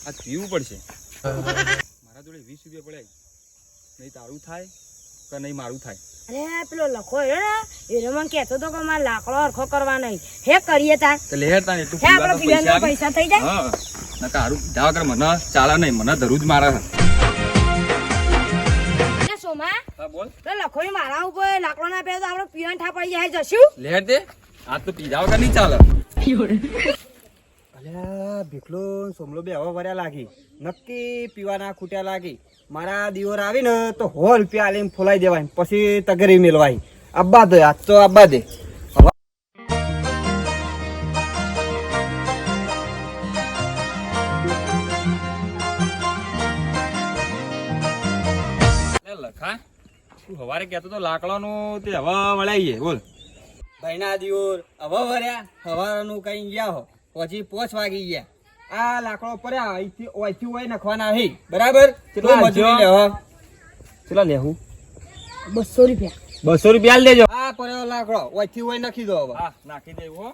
આ પીવું પડશે. મારા જોડે 20 રૂપિયા પડ્યા, નહીં તારું થાય કે નહીં મારું થાય. અરે પેલો લખો હે ને એ મને કહેતો તો કે મારે લાકડો હરખો કરવા નહીં. હે કરીએ તાર તો લેહેર તાને એટલું હે આપણે પીવાના પૈસા થઈ જાય. હા ના કારું પીધા વગર મને ચાલે નહીં, મને ધરું જ મારે. સોમા હા બોલ. તો લખો મારા ઉપર લાકડો ના પહેરો તો આપણે પીવાના ઠા પડી જાય જશું. લેહેર દે, આ તો પીધા વગર નહીં ચાલે. અલ્યા ભીખલો સોમલો બે હવા ભર્યા લાગી, નક્કી પીવાના ખૂટ્યા લાગી. મારા દિયોર આવી ને તો 100 રૂપિયા આલીને ફોલાઈ દેવાય, પછી તગરી મેલવાય. આબ્બા દે, આજ તો આબ્બા દે. લખા તું હવારે કહેતો તો લાકડાનું તે હવા વળાઈએ બોલ. ભાઈના દિયોર હવા ભર્યા, હવાનું કઈ ગયા હો, પછી 5 વાગી ગયા. આ લાકડો પડ્યા અહીંથી ઓયથી ઓય નખવાના હે, બરાબર? કેટલા મજૂરી લેવા? કેટલા લેવું? 200 રૂપિયા. 200 રૂપિયા લેજો. આ પડ્યો લાકડો ઓયથી ઓય નાખી દો હવે. હા નાખી દે હો.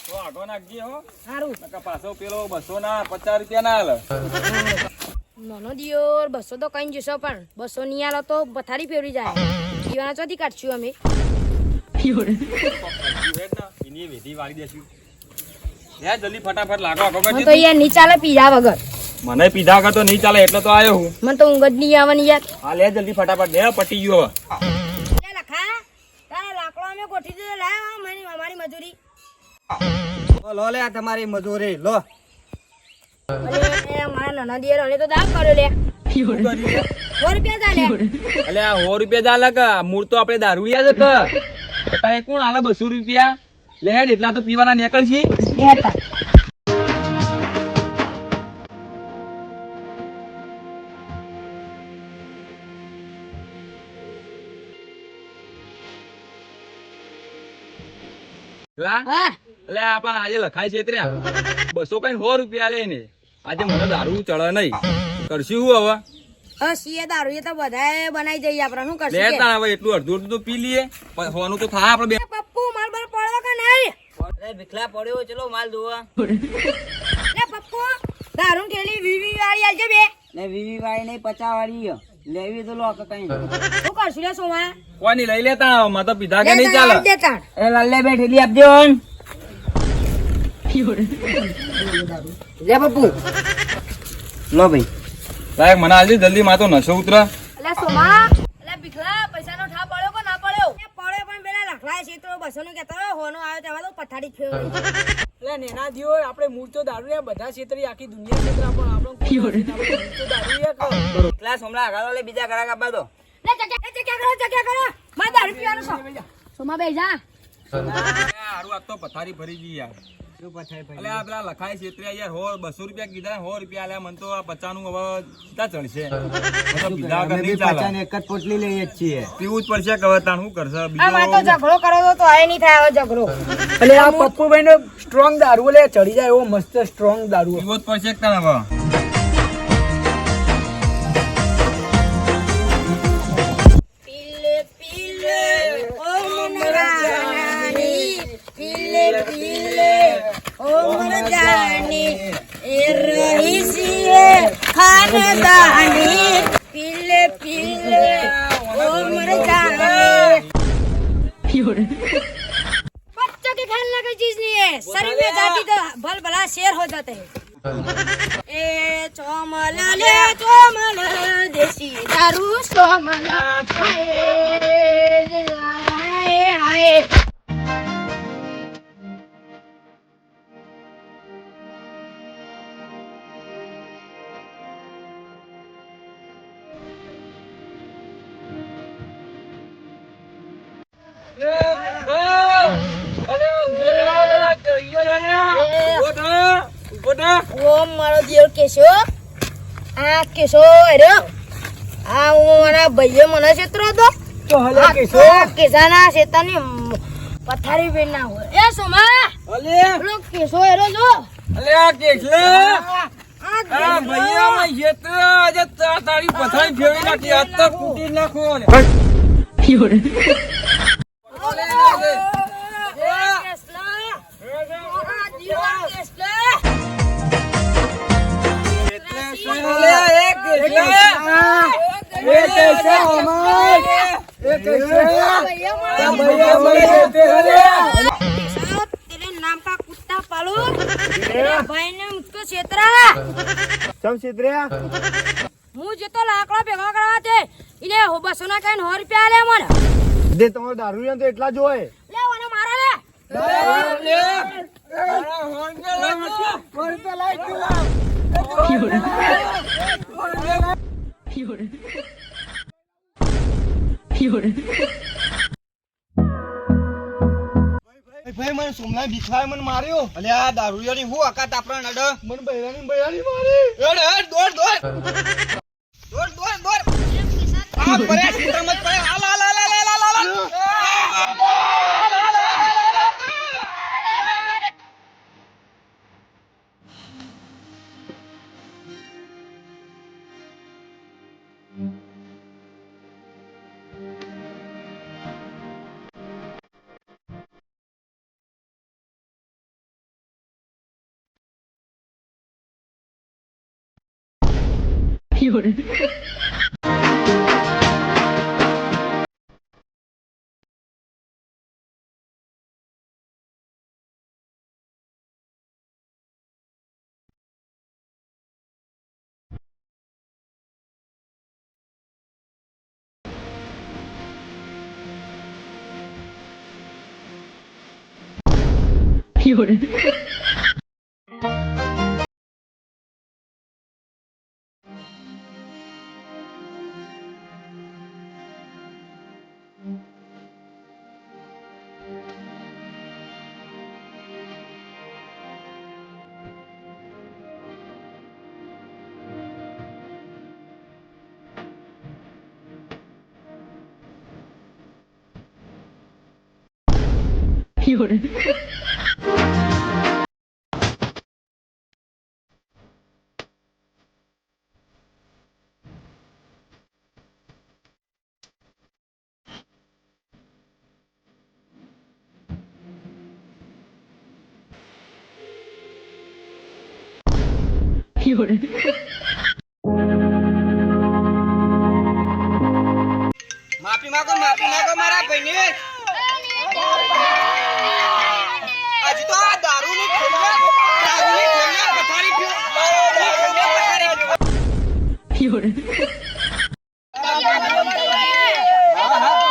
તો આગો નાખજે હો. સારું નકા પાછો પેલો 200 ના 50 રૂપિયા ના હાલે. નાનો દિયોર 200 તો કઈ જશો, પણ 200 ની આલો તો પથારી ફેરવી જાય. પીવાના ચોથી કાઢશું અમે. એની વેધી વાળી દેશું. લે જલ્દી ફટાફટ લાગો આગો મને કરજે. તો યાર નહીં ચાલે પીધા વગર. મને પીધા વગર તો નહીં ચાલે, એટલે તો આવ્યો હું. મને તો ઊંઘ જ નહીં આવવાની યાર. હા લે જલ્દી ફટાફટ લે, પટી ગયો હવે. લખા તારા લાકડો અમે ગોઠવી દીધો. લાવ અમારી મજૂરી. લો લે આ તમારી મજૂરી લો. અરે મારા નાના દિયર હવે તો દાવ કર્યો લે. 100 રૂપિયા ચાલે. અલે આ 100 રૂપિયા ચાલે કે મૂળ તો આપણે દારૂડિયા છે કે તારે કોણ આલે 200 રૂપિયા? લે હેડ એટલા તો પીવાના નીકળ છે. હા એટલે આપણા આજે લખાય છે 200 કઈ 100 રૂપિયા લે ને. આજે મને દારૂ ચડે નહીં, કરશું હું હવે? સીએ દારૂ એ તો બધાએ બનાવી દઈએ. આપણે શું કરશું? લેતા હવે એટલું અડધું અડધું તો પી લઈએ, હોવાનું તો થાય આપણે બે. પપ્પુ માલ બર પડ્યો કે નહીં? અરે ભીખલા પડ્યો, ચલો માલ ધોવા. લે પપ્પુ દારૂ થેલી વીવી વાળી આવજે બે. ને વીવી વાળી નહીં 50 વાળી લેવી તો લો કે કઈ. શું કરશું લે સોમા? કોઈ નહીં લઈ લેતા, માં તો પીધા કે નહીં ચાલે. દેતા એ લાલે બે ઠેલી આપજો. લે પપ્પુ લો ભાઈ. લાયક મને આજે જલ્દી માં તો નશો ઉતરે. લે સોમા લે ભીખલા પૈસાનો ઠા પડ્યો કે ના પડ્યો? એ પડ્યો પણ પેલા લખલાય છે તો 200 નું કહેતા હોનો આવ્યો તેમાં તો પથારી ફેરવી. એટલે નેના દિયો આપણે મૂળ તો દારૂ બધા ક્ષેત્રે આખી દુનિયા ક્ષેત્ર પણ આપણો ક્લાસ હમણાં આગળ લે બીજા ઘરાક આપવા દો. લે જગ્યા કરો. મારે દારૂ પીવાનું છે. સોમા બેહી જા. હારું આજ તો પથારી ભરી ગઈ યાર. અલે આ પેલા લખાય છે યાર 200 રૂપિયા કીધા, 100 રૂપિયા આલ્યા. મને તો આ 50 નું હવે સીધા ચડશે. પીધા વગર નહીં ચાલે. એક જ પોટલી લઈએ જ છીએ. પીવું જ પડશે કે હવે તાણ શું કરશે આ માં તો બીજો? ઝઘડો કરો તો આય નહીં થાય હવે ઝઘડો. એટલે આ પપ્પુભાઈ નો સ્ટ્રોંગ દારૂ લે ચડી જાય એવો મસ્ત સ્ટ્રોંગ દારૂ. પીવો જ પડશે કે તાણ હવે. પીલે પીલે ઓ મનરાની પીલે પીલે ઓ મનરાની એ રહી છીએ ખાનદાની પીલે પીલે ઓ मरजानी बच्चों के खेलने की चीज नहीं है, शरीर में जाती तो भल भला शेर हो जाते हैं। ए चोमला ले चोमला देसी दारू चोमला हाय हाय वो मारो दियो केशो आ केशो अरे आ वो मारा भैया मना क्षेत्र तो तो हले केशो केसाना शेतानी पथारी पे ना हो ए सोमा हले लोग केशो अरे जो અલે આ કેસલા આ ભૈયા યત્ર આજે તારી પથારી ફેરવી નાખી, આજ તો કૂટી નાખો ને. केसला साहब, तेरे नाम का कुत्ता पालू तेरे भाई ने मुझको छेतरा ચમ છેતર્યા હું જતો લાકડા ભેગા કરવા તે ઇને 200 ના કઈ 100 રૂપિયા આલે મને જે તમારો દારૂ તો એટલા જ હોય લે ઓને મારા લે ભાઈ મને સોમલા ભીખાય મને માર્યો અલે આ દારૂડિયાની હું અકાત આપણા નડ મને બૈરાની મારી દોડ દોડ દોડ દોડ દોડ દોડ આ પડ્યા ક્ષેત્રમાં જ પડ્યા હાલ હાલ હાલ હાલ હાલ માફી માંગો મારા ભાઈને હજી તો આ દારૂની ખેલના પથારી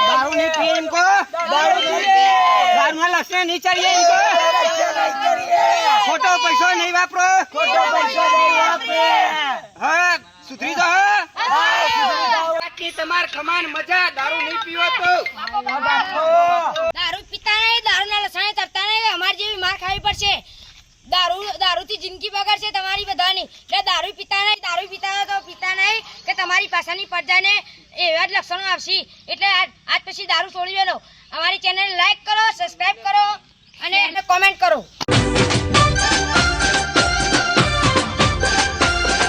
દારૂની પીએ ઇनको દારૂના લક્ષણ નહીં ચડીએ ઇनको ખોટો પૈસો નહીં વાપરો હા સુધરી જાઓ બાકી તમાર ખમાન મજા દારૂ નહીં પીવો તો દારૂ પીતા નહીં દારૂના લસણે તરતા નહીં અમાર જેવી માર ખાવી પડશે દારૂથી જિંદગી બગડશે તમારી બધાની એટલે દારૂ પીતા હોય તો પીતા નહીં કે તમારી પાછળની પડજાને એવા જ લક્ષણો આવશે એટલે આજ પછી દારૂ છોડી દેલો અમારી ચેનલ લાઈક કરો સબસ્ક્રાઇબ કરો અને કોમેન્ટ કરો